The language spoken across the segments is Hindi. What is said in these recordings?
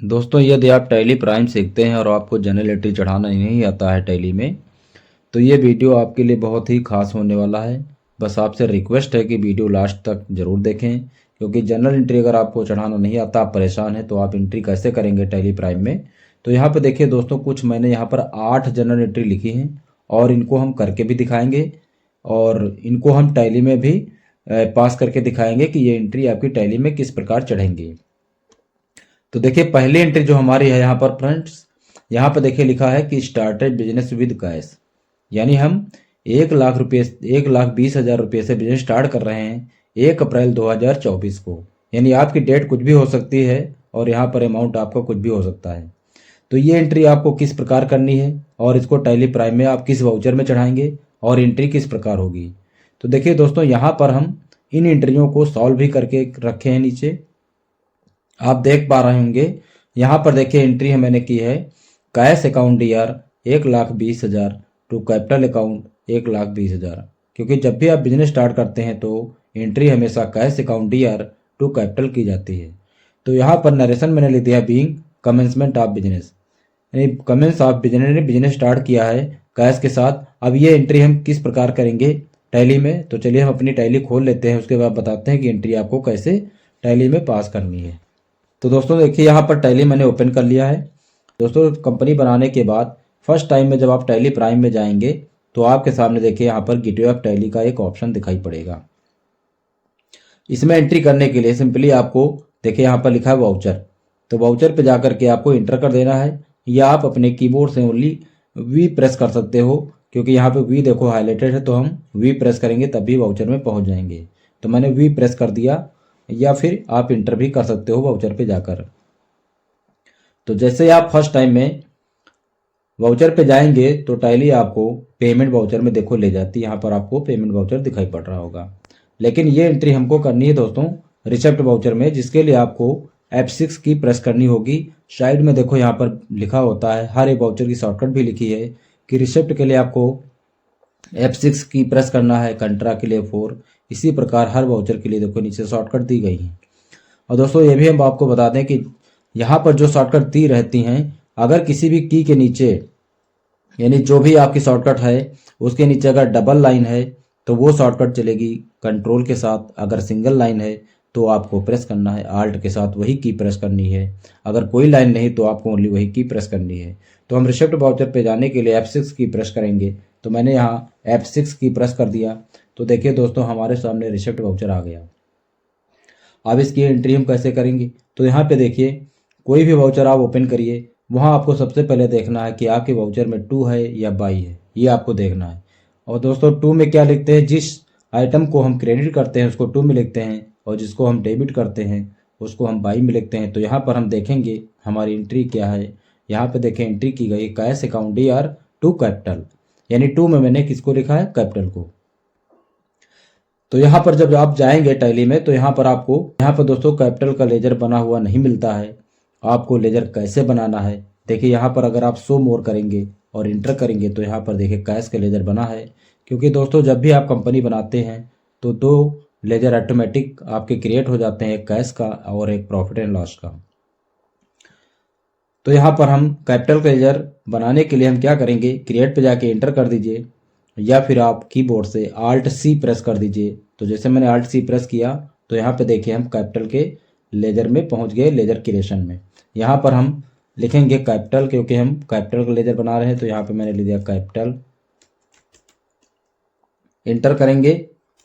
दोस्तों, यदि आप टैली प्राइम सीखते हैं और आपको जनरल एंट्री चढ़ाना नहीं आता है टैली में, तो ये वीडियो आपके लिए बहुत ही खास होने वाला है। बस आपसे रिक्वेस्ट है कि वीडियो लास्ट तक ज़रूर देखें, क्योंकि जनरल एंट्री अगर आपको चढ़ाना नहीं आता, आप परेशान हैं, तो आप एंट्री कैसे करेंगे टैली प्राइम में। तो यहाँ पर देखिए दोस्तों, कुछ मैंने यहाँ पर 8 जनरल एंट्री लिखी हैं और इनको हम करके भी दिखाएंगे और इनको हम टैली में भी पास करके दिखाएंगे कि ये एंट्री आपकी टैली में किस प्रकार चढ़ेंगी। तो देखिए पहली एंट्री जो हमारी है यहाँ पर फ्रेंड्स, यहाँ पर देखिए लिखा है कि स्टार्टेड बिजनेस विद कैश, यानी हम 1,20,000 रुपये से बिजनेस स्टार्ट कर रहे हैं 1 अप्रैल 2024 को। यानी आपकी डेट कुछ भी हो सकती है और यहाँ पर अमाउंट आपका कुछ भी हो सकता है। तो ये एंट्री आपको किस प्रकार करनी है और इसको टैली प्राइम में आप किस वाउचर में चढ़ाएंगे और एंट्री किस प्रकार होगी। तो देखिए दोस्तों, यहाँ पर हम इन एंट्रियों को सॉल्व भी करके रखे हैं नीचे, आप देख पा रहे होंगे। यहाँ पर देखिए एंट्री मैंने की है cash account year 1,20,000 to capital account 1,20,000, क्योंकि जब भी आप बिजनेस स्टार्ट करते हैं तो एंट्री हमेशा cash account year to capital की जाती है। तो यहाँ पर नरेशन मैंने लिख दिया बीइंग कमेंसमेंट ऑफ बिजनेस, यानी कमेंस ऑफ बिजनेस ने बिजनेस स्टार्ट किया है कैश के साथ। अब ये एंट्री हम किस प्रकार करेंगे टैली में, तो चलिए हम अपनी टैली खोल लेते हैं, उसके बाद बताते हैं कि एंट्री आपको कैसे टैली में पास करनी है। तो दोस्तों देखिए यहाँ पर टैली मैंने ओपन कर लिया है। दोस्तों कंपनी बनाने के बाद फर्स्ट टाइम में जब आप टैली प्राइम में जाएंगे तो आपके सामने देखिए यहाँ पर गेटवे ऑफ टैली का एक ऑप्शन दिखाई पड़ेगा। इसमें एंट्री करने के लिए सिंपली आपको देखिए यहाँ पर लिखा है वाउचर, तो वाउचर पे जाकर के आपको इंटर कर देना है, या आप अपने कीबोर्ड से ओनली वी प्रेस कर सकते हो, क्योंकि यहाँ पे वी देखो हाईलाइटेड है, तो हम वी प्रेस करेंगे तभी वाउचर में पहुँच जाएंगे। तो मैंने वी प्रेस कर दिया, या फिर आप इंटर भी कर सकते हो वाउचर पे जाकर। तो जैसे आप फर्स्ट टाइम में वाउचर पे जाएंगे तो टैली आपको पेमेंट वाउचर में देखो ले जाती है, यहाँ पर आपको पेमेंट वाउचर दिखाई पड़ रहा होगा। लेकिन ये एंट्री हमको करनी है दोस्तों रिसिप्ट वाउचर में, जिसके लिए आपको F6 की प्रेस करनी होगी। साइड में देखो यहाँ पर लिखा होता है, हर एक वाउचर की शॉर्टकट भी लिखी है कि रिसिप्ट के लिए आपको F6 की प्रेस करना है, कंट्रा के लिए 4, इसी प्रकार हर वाउचर के लिए देखो नीचे शॉर्टकट दी गई है। और दोस्तों ये भी हम आपको बता दें कि यहाँ पर जो शॉर्टकट दी रहती हैं, अगर किसी भी की के नीचे, यानी जो भी आपकी शॉर्टकट है उसके नीचे अगर डबल लाइन है तो वो शॉर्टकट चलेगी कंट्रोल के साथ, अगर सिंगल लाइन है तो आपको प्रेस करना है आल्ट के साथ, वही की प्रेस करनी है। अगर कोई लाइन नहीं तो आपको ओनली वही की प्रेस करनी है। तो हम रिसिप्ट वाउचर पे जाने के लिए F6 की प्रेस करेंगे, तो मैंने यहाँ F6 की प्रेस कर दिया। तो देखिए दोस्तों हमारे सामने रिसिप्ट वाउचर आ गया। अब इसकी एंट्री हम कैसे करेंगे, तो यहाँ पे देखिए कोई भी वाउचर आप ओपन करिए, वहाँ आपको सबसे पहले देखना है कि आपके वाउचर में 2 है या बाई है, ये आपको देखना है। और दोस्तों 2 में क्या लिखते हैं, जिस आइटम को हम क्रेडिट करते हैं उसको 2 में लिखते हैं, और जिसको हम डेबिट करते हैं उसको हम बाई में लिखते हैं। तो यहाँ पर हम देखेंगे हमारी एंट्री क्या है। यहाँ पे देखें एंट्री की गई cash account year to capital, यानी 2 में मैंने किसको लिखा है, कैपिटल को। तो यहाँ पर जब आप जाएंगे टैली में तो यहाँ पर आपको यहाँ पर दोस्तों कैपिटल का लेजर बना हुआ नहीं मिलता है। आपको लेजर कैसे बनाना है, देखिए यहाँ पर अगर आप शो मोर करेंगे और इंटर करेंगे तो यहाँ पर देखिए कैश का लेजर बना है। क्योंकि दोस्तों जब भी आप कंपनी बनाते हैं तो 2 लेजर ऑटोमेटिक आपके क्रिएट हो जाते हैं, एक कैश का और एक प्रॉफिट एंड लॉस का। तो यहाँ पर हम कैपिटल का लेजर बनाने के लिए हम क्या करेंगे, क्रिएट पे जाके इंटर कर दीजिए, या फिर आप कीबोर्ड से Alt C प्रेस कर दीजिए। तो जैसे मैंने Alt C प्रेस किया तो यहाँ पे देखिए हम कैपिटल के लेजर में पहुँच गए, लेजर क्रिएशन में। यहाँ पर हम लिखेंगे कैपिटल, क्योंकि हम कैपिटल का लेजर बना रहे हैं, तो यहाँ पे मैंने लिख दिया कैपिटल, इंटर करेंगे।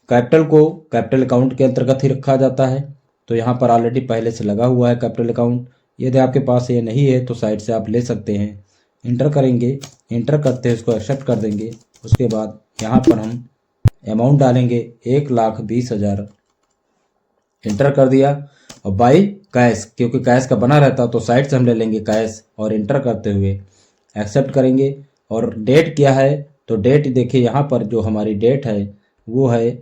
कैपिटल को कैपिटल अकाउंट के अंतर्गत ही रखा जाता है, तो यहाँ पर ऑलरेडी पहले से लगा हुआ है कैपिटल अकाउंट। यदि आपके पास ये नहीं है तो साइड से आप ले सकते हैं। इंटर करेंगे, इंटर करते हैं उसको एक्सेप्ट कर देंगे। उसके बाद यहाँ पर हम अमाउंट डालेंगे 1,20,000, इंटर कर दिया। और बाई कैश, क्योंकि कैश का बना रहता तो साइड से हम ले लेंगे कैश, और इंटर करते हुए एक्सेप्ट करेंगे। और डेट क्या है, तो डेट देखिए यहाँ पर जो हमारी डेट है वो है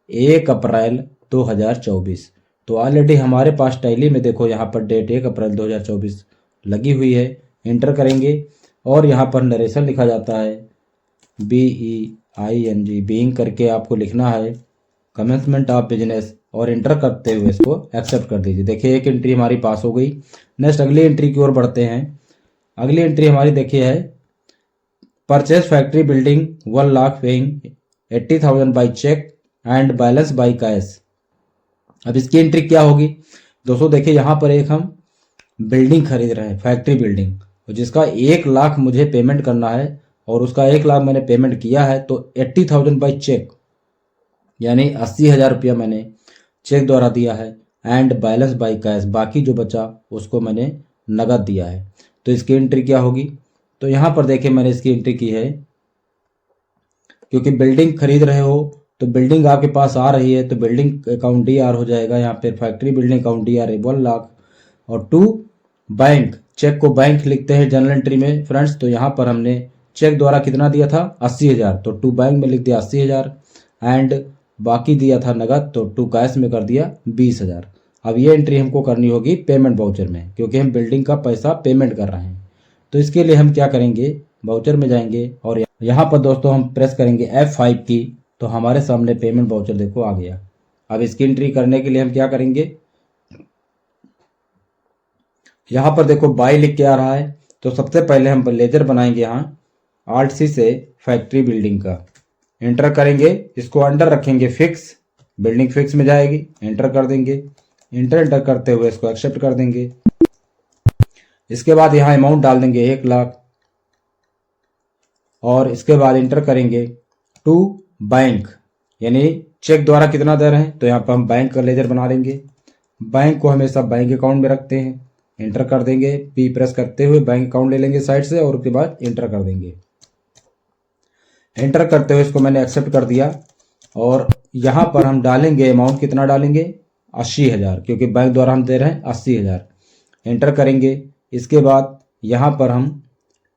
1 अप्रैल 2024। तो ऑलरेडी हमारे पास टैली में देखो यहाँ पर डेट 1 अप्रैल 2024 लगी हुई है। इंटर करेंगे और यहाँ पर नरेशन लिखा जाता है BEING, बीइंग करके आपको लिखना है कमेंसमेंट ऑफ बिजनेस और इंटर करते हुए इसको एक्सेप्ट कर दीजिए। देखिए एक एंट्री हमारी पास हो गई। नेक्स्ट अगली एंट्री की ओर बढ़ते हैं। अगली एंट्री हमारी देखिए है purchase factory building 1 lakh paying 80,000 by cheque and balance by cash. अब इसकी एंट्री क्या होगी दोस्तों? देखिए यहाँ पर एक हम बिल्डिंग खरीद रहे हैं, फैक्ट्री बिल्डिंग, तो जिसका 1 लाख मुझे पेमेंट करना है और उसका 1 लाख मैंने पेमेंट किया है। तो 80,000 बाई चेक यानी 80,000 रुपया मैंने चेक द्वारा दिया है एंड बैलेंस बाई कैश, बाकी जो बचा उसको मैंने नगद दिया है। तो इसकी एंट्री क्या होगी? तो यहाँ पर देखिए मैंने इसकी एंट्री की है, क्योंकि बिल्डिंग खरीद रहे हो तो बिल्डिंग आपके पास आ रही है तो बिल्डिंग अकाउंट DR हो जाएगा। यहाँ पे फैक्ट्री बिल्डिंग अकाउंट DR है 1 लाख। और टू बैंक, चेक को बैंक लिखते हैं जनरल एंट्री में फ्रेंड्स। तो यहाँ पर हमने चेक द्वारा कितना दिया था? 80,000, तो टू बैंक में लिख दिया 80,000 एंड बाकी दिया था नगद, तो टू कैश में कर दिया 20,000। अब ये एंट्री हमको करनी होगी पेमेंट वाउचर में, क्योंकि हम बिल्डिंग का पैसा पेमेंट कर रहे हैं। तो इसके लिए हम क्या करेंगे, वाउचर में जाएंगे और यहाँ पर दोस्तों हम प्रेस करेंगे F5 की, तो हमारे सामने पेमेंट वाउचर देखो आ गया। अब इसकी एंट्री करने के लिए हम क्या करेंगे, यहाँ पर देखो बाई लिख के आ रहा है, तो सबसे पहले हम लेजर बनाएंगे यहाँ Alt+C से फैक्ट्री बिल्डिंग का, एंटर करेंगे, इसको अंडर रखेंगे फिक्स, बिल्डिंग फिक्स में जाएगी, एंटर कर देंगे। एंटर करते हुए इसको एक्सेप्ट कर देंगे। इसके बाद यहाँ अमाउंट डाल देंगे 1 लाख और इसके बाद इंटर करेंगे टू बैंक, यानी चेक द्वारा कितना दे रहे हैं, तो यहाँ पर हम बैंक का लेजर बना लेंगे। बैंक को हमेशा बैंक अकाउंट में रखते हैं, एंटर कर देंगे, P प्रेस करते हुए बैंक अकाउंट ले लेंगे साइड से और उसके बाद एंटर कर देंगे। एंटर करते हुए इसको मैंने एक्सेप्ट कर दिया और यहाँ पर हम डालेंगे अमाउंट, कितना डालेंगे? 80,000, क्योंकि बैंक द्वारा हम दे रहे हैं 80,000। एंटर करेंगे। इसके बाद यहाँ पर हम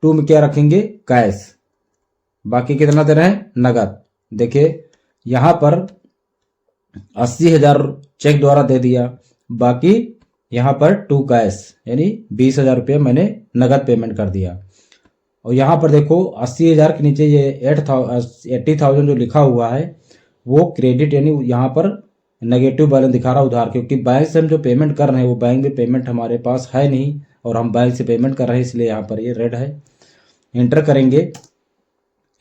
टू में क्या रखेंगे? कैश, बाकी कितना दे रहे हैं? नगद। देखिए यहाँ पर 80,000 चेक द्वारा दे दिया, बाकी यहाँ पर टू कैश यानी 20,000 रुपये मैंने नगद पेमेंट कर दिया। और यहाँ पर देखो 80,000 के नीचे ये 80,000 जो लिखा हुआ है वो क्रेडिट, यानी यहाँ पर नेगेटिव बैलेंस दिखा रहा उधार, क्योंकि बैंक से हम जो पेमेंट कर रहे हैं वो बैंक में पेमेंट हमारे पास है नहीं और हम बैंक से पेमेंट कर रहे हैं, इसलिए यहाँ पर ये रेड है। एंटर करेंगे।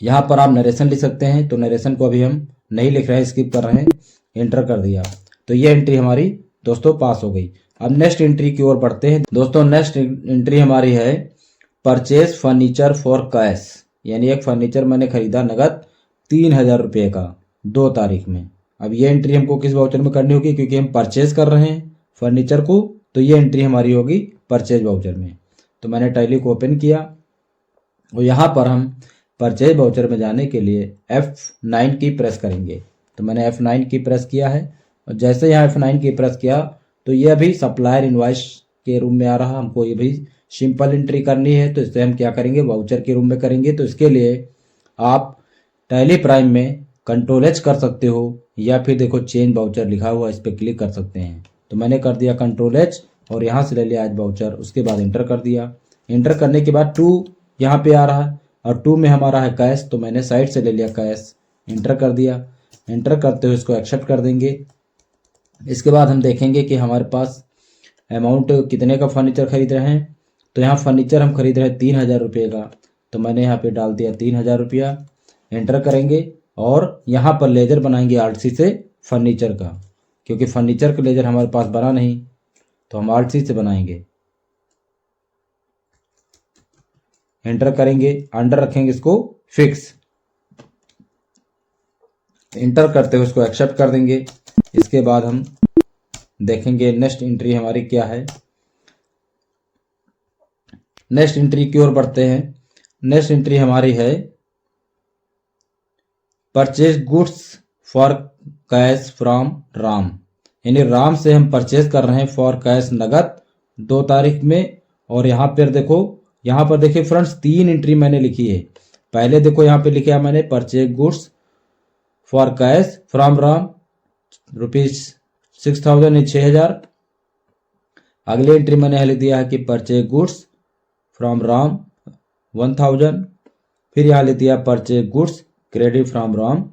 यहाँ पर आप नरेशन लिख सकते हैं, तो नरेशन को अभी हम नहीं लिख रहे हैं, स्किप कर रहे हैं। एंटर कर दिया, तो ये एंट्री हमारी दोस्तों पास हो गई। अब नेक्स्ट एंट्री की ओर बढ़ते हैं दोस्तों। नेक्स्ट एंट्री हमारी है परचेज फर्नीचर फॉर कैश, यानी एक फर्नीचर मैंने खरीदा नगद 3,000 रुपये का 2 तारीख में। अब ये एंट्री हमको किस वाउचर में करनी होगी, क्योंकि हम परचेज कर रहे हैं फर्नीचर को, तो ये एंट्री हमारी होगी परचेज वाउचर में। तो मैंने टैली को ओपन किया और यहाँ पर हम परचेज वाउचर में जाने के लिए F9 की प्रेस करेंगे। तो मैंने F9 की प्रेस किया है और जैसे यहाँ F9 की प्रेस किया तो ये अभी सप्लायर इनवॉइस के रूम में आ रहा। हमको ये भी सिंपल एंट्री करनी है, तो इससे हम क्या करेंगे, वाउचर के रूम में करेंगे। तो इसके लिए आप टैली प्राइम में Ctrl+H कर सकते हो या फिर देखो चेंज वाउचर लिखा हुआ, इस पर क्लिक कर सकते हैं। तो मैंने कर दिया Ctrl+H और यहाँ से ले लिया आज वाउचर, उसके बाद एंटर कर दिया। एंटर करने के बाद 2 यहाँ पे आ रहा है और 2 में हमारा है कैश, तो मैंने साइड से ले लिया कैश, एंटर कर दिया। एंटर करते हुए इसको एक्सेप्ट कर देंगे। इसके बाद हम देखेंगे कि हमारे पास अमाउंट कितने का फर्नीचर खरीद रहे हैं। तो यहाँ फर्नीचर हम खरीद रहे हैं 3,000 रुपये का, तो मैंने यहाँ पे डाल दिया 3,000 रुपया। एंटर करेंगे और यहाँ पर लेजर बनाएंगे Alt+C से फर्नीचर का, क्योंकि फर्नीचर का लेजर हमारे पास बना नहीं, तो हम Alt+C से बनाएंगे। एंटर करेंगे, अंडर रखेंगे इसको फिक्स, एंटर करते हुए इसको एक्सेप्ट कर देंगे। इसके बाद हम देखेंगे नेक्स्ट एंट्री हमारी क्या है। नेक्स्ट एंट्री की ओर बढ़ते हैं। नेक्स्ट एंट्री हमारी है purchase goods for cash from Ram, यानी राम से हम परचेज कर रहे हैं फॉर कैश नगद 2 तारीख में। और यहाँ पर देखो, यहाँ पर देखिए फ्रेंड्स 3 एंट्री मैंने लिखी है। पहले देखो यहाँ पे लिखा मैंने purchase goods for cash from Ram ₹6,000 6,000। अगली एंट्री मैंने लिख दिया है कि परचेज गुड्स फ्रॉम राम 1,000। फिर यहाँ लिख दिया purchase goods credit from Ram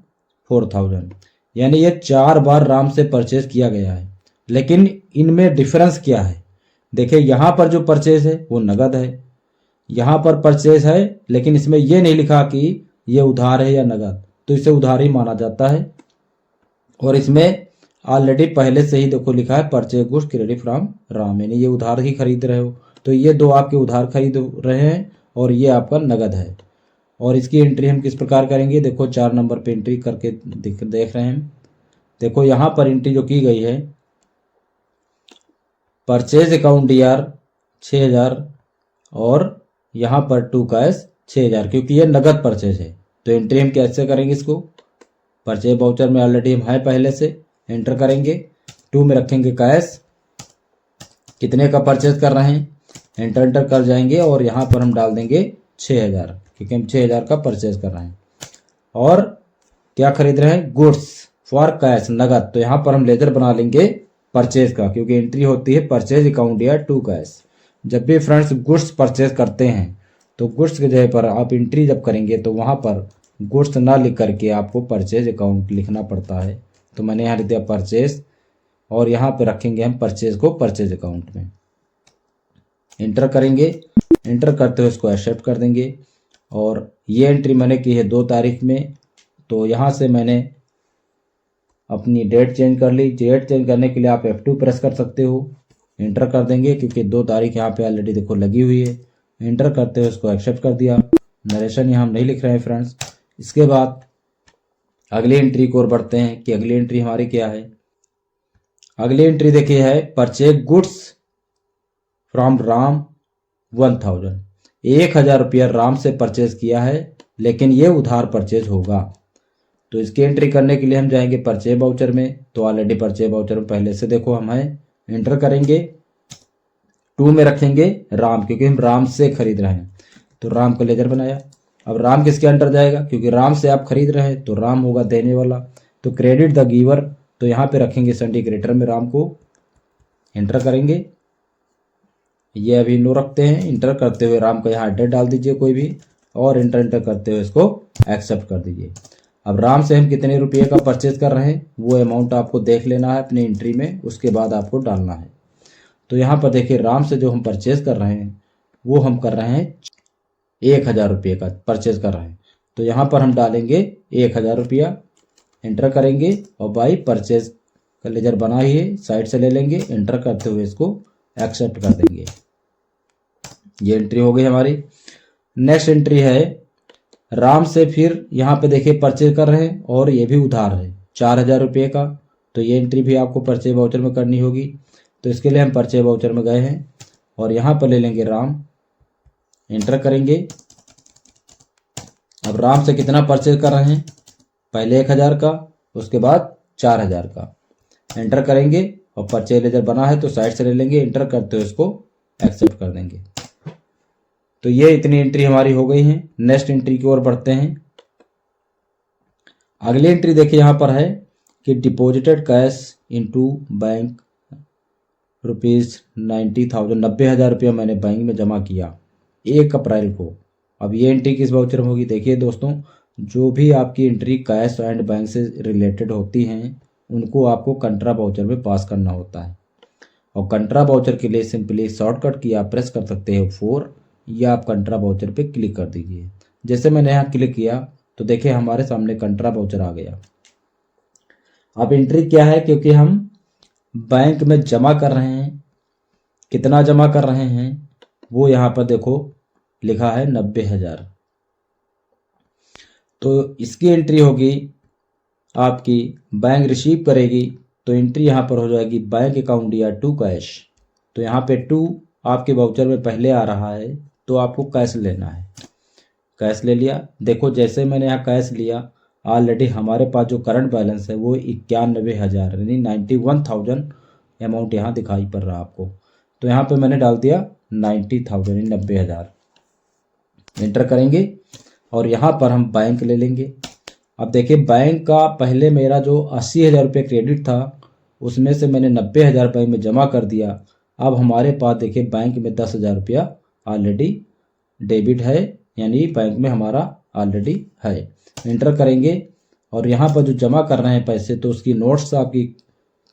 4,000। यानी ये 4 बार राम से परचेज किया गया है। लेकिन इनमें डिफरेंस क्या है? देखिए यहाँ पर जो परचेज है वो नगद है, यहाँ पर परचेज है लेकिन इसमें ये नहीं लिखा कि ये उधार है या नगद, तो इसे उधार ही माना जाता है। और इसमें ऑलरेडी पहले से ही देखो लिखा है purchase goods credit from Ram, यानी ये उधार ही खरीद रहे हो। तो ये दो आपके उधार खरीद रहे हैं और ये आपका नगद है। और इसकी एंट्री हम किस प्रकार करेंगे? देखो 4 नंबर पे एंट्री करके देख रहे हैं। देखो यहाँ पर एंट्री जो की गई है, परचेज अकाउंट डीआर 6000 और यहाँ पर टू कैश 6000, क्योंकि ये नगद परचेज है। तो एंट्री हम कैसे करेंगे इसको? परचेज वाउचर में ऑलरेडी हम है पहले से, एंटर करेंगे। टू में रखेंगे कैश, कितने का परचेज कर रहे हैं, एंटर कर जाएंगे और यहाँ पर हम डाल देंगे 6000, क्योंकि हम 6000 का परचेज कर रहे हैं। और क्या खरीद रहे हैं? गुड्स फॉर कैश, नगद। तो यहाँ पर हम लेजर बना लेंगे परचेज का, क्योंकि एंट्री होती है परचेज अकाउंट या टू कैश। जब भी फ्रेंड्स गुड्स परचेज करते हैं तो गुड्स की जगह पर आप एंट्री जब करेंगे तो वहाँ पर गुड्स ना लिख करके आपको परचेज अकाउंट लिखना पड़ता है। तो मैंने यहाँ लिख दिया परचेज और यहाँ पे रखेंगे हम परचेज को परचेज अकाउंट में। एंटर करेंगे, एंटर करते हुए इसको एक्सेप्ट कर देंगे। और ये एंट्री मैंने की है 2 तारीख में, तो यहाँ से मैंने अपनी डेट चेंज कर ली। डेट चेंज करने के लिए आप F2 प्रेस कर सकते हो, एंटर कर देंगे, क्योंकि 2 तारीख यहाँ पे ऑलरेडी देखो लगी हुई है। एंटर करते हुए इसको एक्सेप्ट कर दिया। नरेशन यहाँ हम नहीं लिख रहे हैं फ्रेंड्स। इसके बाद अगली एंट्री की ओर बढ़ते हैं कि अगली एंट्री हमारी क्या है। अगली एंट्री देखिए है परचेज गुड्स फ्रॉम राम 1000, 1000 रुपया राम से परचेज किया है, लेकिन ये उधार परचेज होगा। तो इसकी एंट्री करने के लिए हम जाएंगे परचेज वाउचर में। तो ऑलरेडी परचेज वाउचर में पहले से देखो हम हैं, एंटर करेंगे। टू में रखेंगे राम, क्योंकि हम राम से खरीद रहे हैं, तो राम का लेजर बनाया। अब राम किसके अंडर जाएगा? क्योंकि राम से आप खरीद रहे हैं तो राम होगा देने वाला, तो क्रेडिट द गिवर। तो यहाँ पे रखेंगे सिंडिकेटर में राम को, एंटर करेंगे। ये अभी नो रखते हैं, इंटर करते हुए राम का यहाँ एड्रेस डाल दीजिए कोई भी, और इंटर करते हुए इसको एक्सेप्ट कर दीजिए। अब राम से हम कितने रुपये का परचेज कर रहे हैं वो अमाउंट आपको देख लेना है अपनी एंट्री में, उसके बाद आपको डालना है। तो यहाँ पर देखिए राम से जो हम परचेज कर रहे हैं वो हम कर रहे हैं 1000 रुपये का परचेज कर रहे हैं। तो यहाँ पर हम डालेंगे 1000 रुपया, एंटर करेंगे और बाई परचेज का लेजर बना ही है, साइड से ले लेंगे, एंटर करते हुए इसको एक्सेप्ट कर देंगे। ये एंट्री हो गई हमारी। नेक्स्ट एंट्री है राम से फिर यहाँ पे देखिए परचेज कर रहे हैं और ये भी उधार है 4000 रुपये का। तो ये एंट्री भी आपको परचेज वाउचर में करनी होगी। तो इसके लिए हम परचेज वाउचर में गए हैं और यहाँ पर ले लेंगे राम, एंटर करेंगे। अब राम से कितना परचेज कर रहे हैं? पहले 1000 का, उसके बाद 4000 का, एंटर करेंगे और परचेज लेजर बना है तो साइड से ले लेंगे, एंटर करते हुए इसको एक्सेप्ट कर देंगे। तो ये इतनी एंट्री हमारी हो गई है। नेक्स्ट एंट्री की ओर बढ़ते हैं। अगली एंट्री देखिए यहाँ पर है कि डिपॉजिटेड कैश इनटू बैंक ₹90,000, 90,000 रुपया मैंने बैंक में जमा किया 1 अप्रैल को। अब ये एंट्री किस वाउचर में होगी? देखिए दोस्तों, जो भी आपकी एंट्री कैश एंड बैंक से रिलेटेड होती हैं उनको आपको कंट्रा वाउचर में पास करना होता है। और कंट्रा वाउचर के लिए सिंपली शॉर्टकट की आप प्रेस कर सकते हो 4, या आप कंट्रा वाउचर पे क्लिक कर दीजिए। जैसे मैंने यहाँ क्लिक किया तो देखिए हमारे सामने कंट्रा वाउचर आ गया। अब एंट्री क्या है? क्योंकि हम बैंक में जमा कर रहे हैं, कितना जमा कर रहे हैं वो यहाँ पर देखो लिखा है 90,000। तो इसकी एंट्री होगी आपकी, बैंक रिसीव करेगी तो एंट्री यहाँ पर हो जाएगी बैंक अकाउंट या टू कैश। तो यहाँ पे टू आपके वाउचर में पहले आ रहा है तो आपको कैश लेना है, कैश ले लिया। देखो जैसे मैंने यहाँ कैश लिया, ऑलरेडी हमारे पास जो करंट बैलेंस है वो 91,000 यानी 91,000 अमाउंट यहाँ दिखाई पड़ रहा आपको। तो यहाँ पे मैंने डाल दिया 90,000 यानी 90,000, एंटर करेंगे और यहाँ पर हम बैंक ले लेंगे। अब देखिए बैंक का पहले मेरा जो 80,000 रुपये क्रेडिट था उसमें से मैंने 90,000 बैंक में जमा कर दिया। अब हमारे पास देखिए बैंक में 10,000 रुपया ऑलरेडी डेबिट है, यानी बैंक में हमारा ऑलरेडी है। एंटर करेंगे और यहाँ पर जो जमा कर रहे हैं पैसे, तो उसकी नोट्स आपकी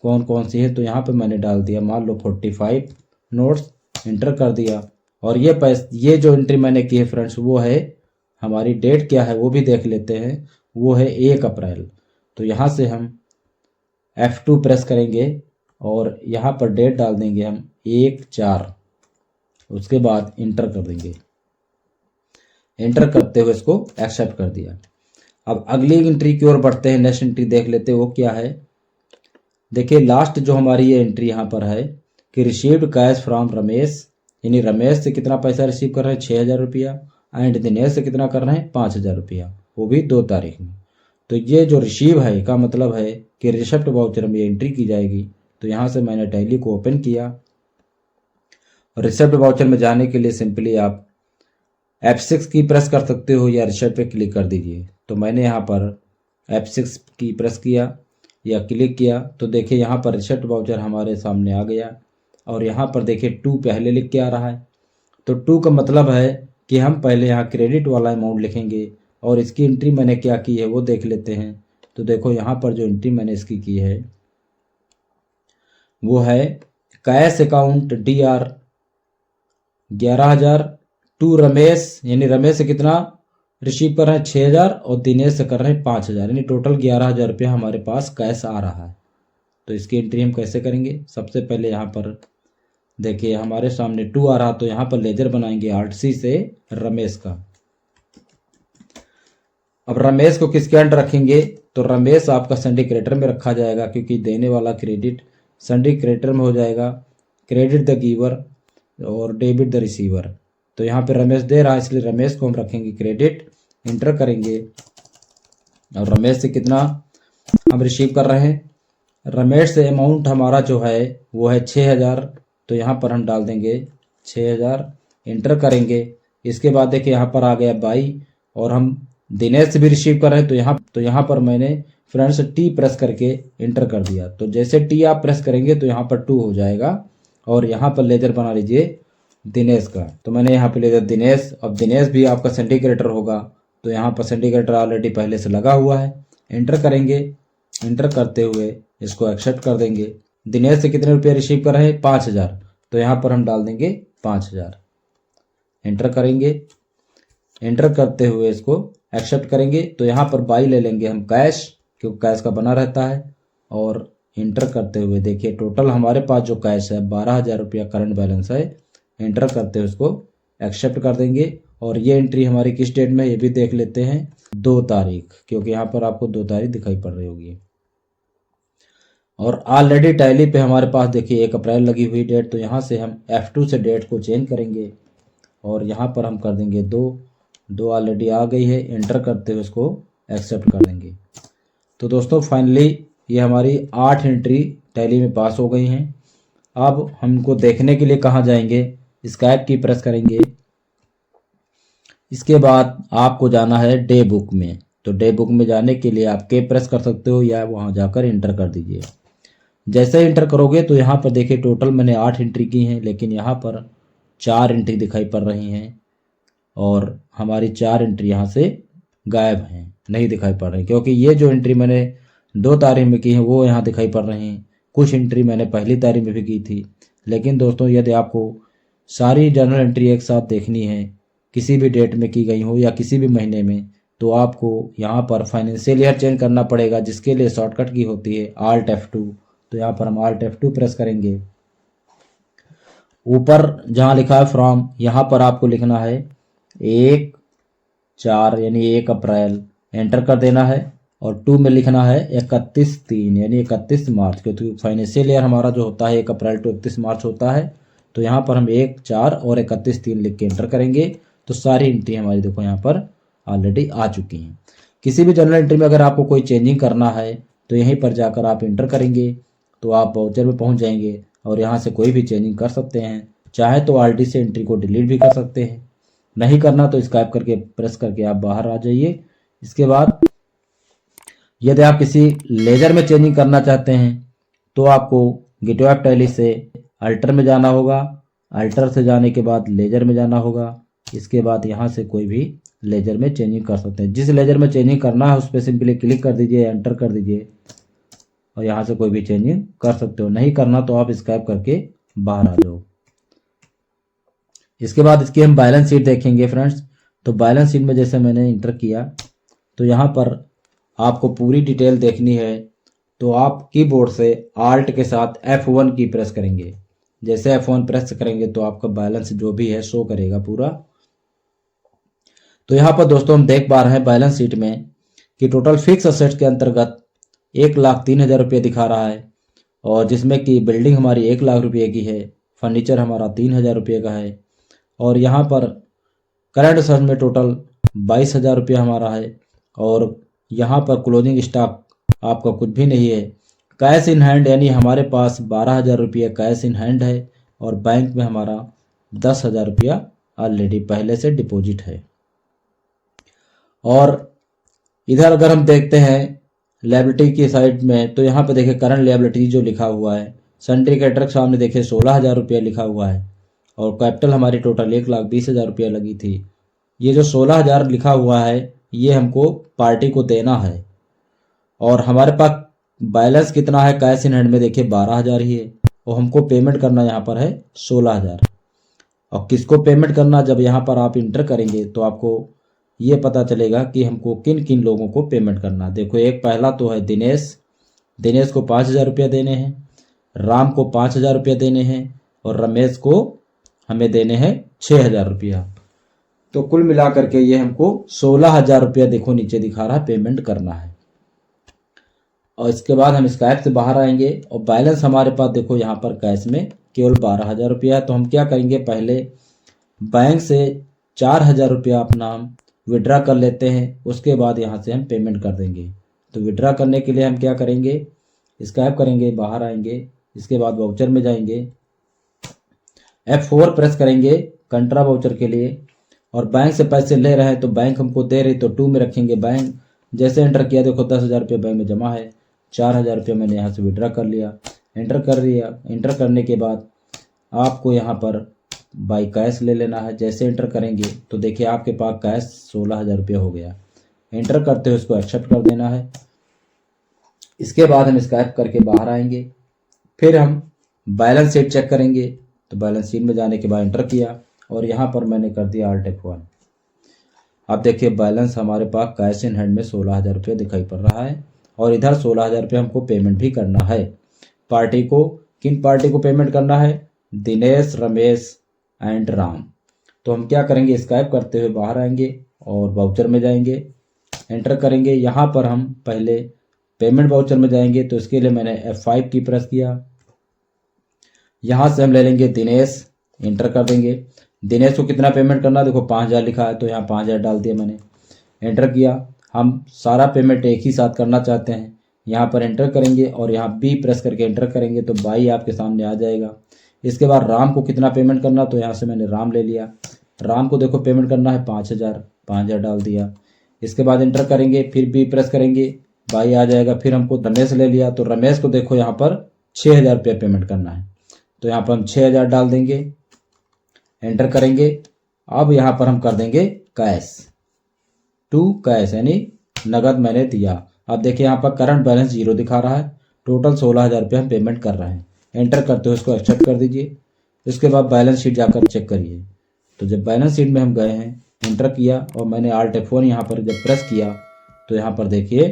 कौन कौन सी है, तो यहाँ पे मैंने डाल दिया मान लो 45 नोट्स, इंटर कर दिया। और ये जो एंट्री मैंने की है फ्रेंड्स, वो है हमारी डेट क्या है वो भी देख लेते हैं, वो है 1 अप्रैल। तो यहाँ से हम F2 प्रेस करेंगे और यहाँ पर डेट डाल देंगे हम 1/4, उसके बाद इंटर कर देंगे। एंटर करते हुए इसको एक्सेप्ट कर दिया। अब अगली एंट्री की ओर बढ़ते हैं, नेक्स्ट एंट्री देख लेते हैं वो क्या है। देखिए लास्ट जो हमारी ये एंट्री यहाँ पर है कि रिसीव्ड कैश फ्रॉम रमेश, यानी रमेश से कितना पैसा रिसीव कर रहे हैं 6,000 रुपया, एंड दिनेश से कितना कर रहे हैं 5,000 रुपया, वो भी 2 तारीख में। तो ये जो रिसीव है का मतलब है कि रिसिप्ट वाउचर में एंट्री की जाएगी। तो यहाँ से मैंने टैली को ओपन किया। रिसिप्ट वाउचर में जाने के लिए सिंपली आप F6 की प्रेस कर सकते हो या रिसिप्ट पे क्लिक कर दीजिए। तो मैंने यहाँ पर F6 की प्रेस किया या क्लिक किया, तो देखिए यहाँ पर रिसिप्ट वाउचर हमारे सामने आ गया। और यहाँ पर देखिए 2 पहले लिख के आ रहा है। तो 2 का मतलब है कि हम पहले यहाँ क्रेडिट वाला अमाउंट लिखेंगे। और इसकी एंट्री मैंने क्या की है वो देख लेते हैं। तो देखो यहाँ पर जो एंट्री मैंने इसकी की है वो है cash account DR 11,000 to Ramesh, यानी रमेश से कितना रिसीव कर रहे हैं 6,000 और दिनेश से कर रहे हैं 5,000, यानी टोटल 11,000 रुपया हमारे पास कैश आ रहा है। तो इसकी एंट्री हम कैसे करेंगे, सबसे पहले यहाँ पर देखिए हमारे सामने 2 आ रहा, तो यहाँ पर लेजर बनाएंगे Alt+C से रमेश का। अब रमेश को किसके अंडर रखेंगे, तो रमेश आपका संडे क्रेडिटर में रखा जाएगा, क्योंकि देने वाला क्रेडिट संडे क्रेडिटर में हो जाएगा। क्रेडिट द गिवर और डेबिट द रिसीवर। तो यहाँ पे रमेश दे रहा है इसलिए रमेश को हम रखेंगे क्रेडिट, इंटर करेंगे। और रमेश से कितना हम रिसीव कर रहे हैं, रमेश से अमाउंट हमारा जो है वो है 6,000, तो यहाँ पर हम डाल देंगे 6,000, इंटर करेंगे। इसके बाद देखिए यहाँ पर आ गया 22 और हम दिनेश से भी रिसीव कर रहे हैं, तो यहाँ पर मैंने फ्रेंड्स T प्रेस करके इंटर कर दिया। तो जैसे T आप प्रेस करेंगे तो यहाँ पर 2 हो जाएगा और यहाँ पर लेजर बना लीजिए दिनेश का। तो मैंने यहाँ पे लेजर दिनेश, अब दिनेश भी आपका संडे क्रेडिटर होगा, तो यहाँ पर संडे क्रेडिटर ऑलरेडी पहले से लगा हुआ है। इंटर करेंगे, इंटर करते हुए इसको एक्सेप्ट कर देंगे। दिनेश से कितने रुपये रिसीव कर रहे हैं 5,000, तो यहाँ पर हम डाल देंगे 5,000, इंटर करेंगे। इंटर करते हुए इसको एक्सेप्ट करेंगे। तो यहाँ पर 22 ले लेंगे हम कैश, क्योंकि कैश का बना रहता है। और इंटर करते हुए देखिए टोटल हमारे पास जो कैश है 12,000 रुपया करंट बैलेंस है। इंटर करते हुए उसको एक्सेप्ट कर देंगे। और ये एंट्री हमारी किस डेट में, ये भी देख लेते हैं 2 तारीख, क्योंकि यहाँ पर आपको 2 तारीख दिखाई पड़ रही होगी। और ऑलरेडी टैली पे हमारे पास देखिए 1 अप्रैल लगी हुई डेट, तो यहाँ से हम F2 से डेट को चेंज करेंगे और यहाँ पर हम कर देंगे 2 ऑलरेडी आ गई है। इंटर करते हुए उसको एक्सेप्ट कर देंगे। तो दोस्तों फाइनली ये हमारी 8 एंट्री टैली में पास हो गई हैं। अब हमको देखने के लिए कहाँ जाएंगे, स्काइप की प्रेस करेंगे। इसके बाद आपको जाना है डे बुक में। तो डे बुक में जाने के लिए आप के प्रेस कर सकते हो या वहाँ जाकर इंटर कर दीजिए। जैसे इंटर करोगे तो यहाँ पर देखिए टोटल मैंने 8 एंट्री की हैं, लेकिन यहाँ पर 4 एंट्री दिखाई पड़ रही हैं और हमारी 4 एंट्री यहाँ से गायब हैं, नहीं दिखाई पड़ रही, क्योंकि ये जो एंट्री मैंने 2 तारीख में की है वो यहाँ दिखाई पड़ रही हैं। कुछ एंट्री मैंने पहली तारीख में भी की थी। लेकिन दोस्तों यदि आपको सारी जर्नल एंट्री एक साथ देखनी है, किसी भी डेट में की गई हो या किसी भी महीने में, तो आपको यहाँ पर फाइनेंशियल ईयर चेंज करना पड़ेगा, जिसके लिए शॉर्टकट की होती है Alt F2। तो यहाँ पर हम Alt F2 प्रेस करेंगे। ऊपर जहाँ लिखा है फ्रॉम, यहाँ पर आपको लिखना है 1/4 यानी 1 अप्रैल, एंटर कर देना है। और 2 में लिखना है 31/3 यानी 31 मार्च, क्योंकि फाइनेंशियल ईयर हमारा जो होता है 1 अप्रैल टू 31 मार्च होता है। तो यहाँ पर हम 1/4 और 31/3 लिख के एंटर करेंगे। तो सारी एंट्री हमारी देखो यहाँ पर ऑलरेडी आ चुकी हैं। किसी भी जर्नल एंट्री में अगर आपको कोई चेंजिंग करना है तो यहीं पर जाकर आप इंटर करेंगे तो आप वाउचर में पहुँच जाएंगे और यहाँ से कोई भी चेंजिंग कर सकते हैं। चाहे तो Alt से एंट्री को डिलीट भी कर सकते हैं, नहीं करना तो स्काइप करके प्रेस करके आप बाहर आ जाइए। इसके बाद यदि आप किसी लेजर में चेंजिंग करना चाहते हैं तो आपको गेटवे ऑफ टैली से अल्टर में जाना होगा। अल्टर से जाने के बाद लेजर में जाना होगा। इसके बाद यहाँ से कोई भी लेजर में चेंजिंग कर सकते हैं। जिस लेजर में चेंजिंग करना है उस पर सिंपली क्लिक कर दीजिए, एंटर कर दीजिए और यहाँ से कोई भी चेंजिंग कर सकते हो। नहीं करना तो आप स्क्रैप करके बाहर आ जाओ। इसके बाद इसकी हम बैलेंस शीट देखेंगे फ्रेंड्स। तो बैलेंस शीट में जैसे मैंने इंटर किया तो यहाँ पर आपको पूरी डिटेल देखनी है तो आप कीबोर्ड से आल्ट के साथ F1 की प्रेस करेंगे। जैसे F1 प्रेस करेंगे तो आपका बैलेंस जो भी है शो करेगा पूरा। तो यहाँ पर दोस्तों हम देख पा रहे हैं बैलेंस शीट में कि टोटल फिक्स असेट्स के अंतर्गत 1,03,000 रुपये दिखा रहा है और जिसमें कि बिल्डिंग हमारी 1,00,000 रुपये की है, फर्नीचर हमारा 3,000 रुपये का है और यहाँ पर करंट असेट्स में टोटल 22,000 रुपये हमारा है और यहाँ पर क्लोजिंग स्टॉक आपका कुछ भी नहीं है। कैश इन हैंड यानी हमारे पास 12,000 रुपये कैश इन हैंड है और बैंक में हमारा 10,000 रुपया ऑलरेडी पहले से डिपॉजिट है। और इधर अगर हम देखते हैं लायबिलिटी की साइड में तो यहाँ पे देखिए करंट लायबिलिटी जो लिखा हुआ है, सन्ड्री क्रेडिटर के सामने देखिए 16,000 रुपया लिखा हुआ है और कैपिटल हमारी टोटल 1,20,000 रुपया लगी थी। ये जो 16,000 लिखा हुआ है ये हमको पार्टी को देना है और हमारे पास बैलेंस कितना है कैश इन हैंड में देखिए 12,000 ही है और हमको पेमेंट करना यहाँ पर है 16,000। और किसको पेमेंट करना, जब यहाँ पर आप इंटर करेंगे तो आपको ये पता चलेगा कि हमको किन किन लोगों को पेमेंट करना। देखो एक पहला तो है दिनेश को 5,000 रुपया देने हैं, राम को 5,000 रुपया देने हैं और रमेश को हमें देने हैं 6,000 रुपया। तो कुल मिलाकर के ये हमको 16,000 रुपया देखो नीचे दिखा रहा है पेमेंट करना है। और इसके बाद हम इस ऐप से बाहर आएंगे और बैलेंस हमारे पास देखो यहाँ पर कैश में केवल 12,000 रुपया है। तो हम क्या करेंगे, पहले बैंक से 4,000 रुपया अपना हम विड्रा कर लेते हैं, उसके बाद यहाँ से हम पेमेंट कर देंगे। तो विड्रा करने के लिए हम क्या करेंगे, स्क्रैप करेंगे, बाहर आएंगे, इसके बाद वाउचर में जाएंगे, F4 प्रेस करेंगे कंट्रा वाउचर के लिए और बैंक से पैसे ले रहे हैं तो बैंक हमको दे रही तो 2 में रखेंगे बैंक। जैसे एंटर किया देखो 10,000 रुपये बैंक में जमा है, 4,000 रुपये मैंने यहाँ से विड्रा कर लिया, एंटर कर दिया। एंटर करने के बाद आपको यहाँ पर बाई कैश ले लेना है। जैसे एंटर करेंगे तो देखिए आपके पास कैश 16,000 रुपये हो गया। एंटर करते हुए इसको एक्सेप्ट कर देना है। इसके बाद हम स्क्रैप करके बाहर आएंगे, फिर हम बैलेंस शीट चेक करेंगे। तो बैलेंस शीट में जाने के बाद एंटर किया और यहाँ पर मैंने कर दिया Alt F1। अब देखिए बैलेंस हमारे पास कैश इन हैंड में 16,000 रुपये दिखाई पड़ रहा है और इधर 16,000 रुपये हमको पेमेंट भी करना है। पार्टी को, किन पार्टी को पेमेंट करना है, दिनेश, रमेश एंड राम। तो हम क्या करेंगे, स्क्रैप करते हुए बाहर आएंगे और वाउचर में जाएंगे, एंटर करेंगे। यहाँ पर हम पहले पेमेंट वाउचर में जाएंगे तो इसके लिए मैंने F5 की प्रेस किया। यहाँ से हम ले लेंगे दिनेश, एंटर कर देंगे। दिनेश को कितना पेमेंट करना, देखो 5,000 लिखा है तो यहाँ 5,000 डाल दिया मैंने, एंटर किया। हम सारा पेमेंट एक ही साथ करना चाहते हैं, यहाँ पर एंटर करेंगे और यहाँ B प्रेस करके एंटर करेंगे तो 22 आपके सामने आ जाएगा। इसके बाद राम को कितना पेमेंट करना, तो यहाँ से मैंने राम ले लिया। राम को देखो पेमेंट करना है 5,000 डाल दिया। इसके बाद एंटर करेंगे, फिर B प्रेस करेंगे, 22 आ जाएगा। फिर हमको रमेश ले लिया तो रमेश को देखो यहाँ पर 6,000 रुपया पेमेंट करना है तो यहाँ पर हम 6,000 डाल देंगे, एंटर करेंगे। अब यहाँ पर हम कर देंगे कैश टू कैश यानी नगद मैंने दिया। अब देखिए यहाँ पर करंट बैलेंस 0 दिखा रहा है, टोटल 16,000 रुपये हम पेमेंट कर रहे हैं। एंटर करते हुए इसको एक्सेप्ट कर दीजिए। इसके बाद बैलेंस शीट जाकर चेक करिए। तो जब बैलेंस शीट में हम गए हैं, एंटर किया और मैंने Alt F4 यहाँ पर जब प्रेस किया तो यहाँ पर देखिए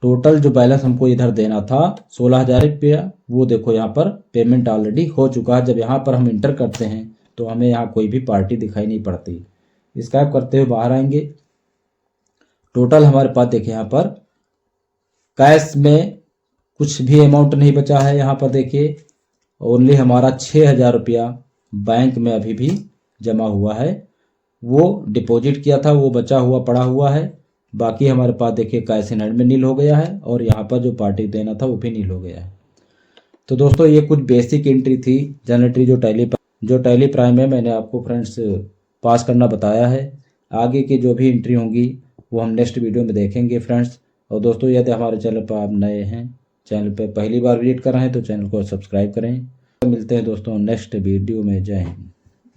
टोटल जो बैलेंस हमको इधर देना था 16,000 रुपया, वो देखो यहाँ पर पेमेंट ऑलरेडी हो चुका है। जब यहाँ पर हम इंटर करते हैं तो हमें यहाँ कोई भी पार्टी दिखाई नहीं पड़ती। स्क्रैप करते हुए बाहर आएंगे, टोटल हमारे पास देखिए यहाँ पर कैश में कुछ भी अमाउंट नहीं बचा है। यहाँ पर देखिए ओनली हमारा 6,000 रुपया बैंक में अभी भी जमा हुआ है, वो डिपॉजिट किया था, वो बचा हुआ पड़ा हुआ है। बाकी हमारे पास देखिए कैश इन हैंड में नील हो गया है और यहाँ पर जो पार्टी देना था वो भी नील हो गया है। तो दोस्तों ये कुछ बेसिक एंट्री थी जनरेटरी जो टैली प्राइम में मैंने आपको फ्रेंड्स पास करना बताया है। आगे की जो भी एंट्री होंगी वो हम नेक्स्ट वीडियो में देखेंगे फ्रेंड्स। और दोस्तों यदि हमारे चैनल पर आप नए हैं, चैनल पर पहली बार विजिट कर रहे हैं तो चैनल को सब्सक्राइब करें। मिलते हैं दोस्तों नेक्स्ट वीडियो में। जय हिंद।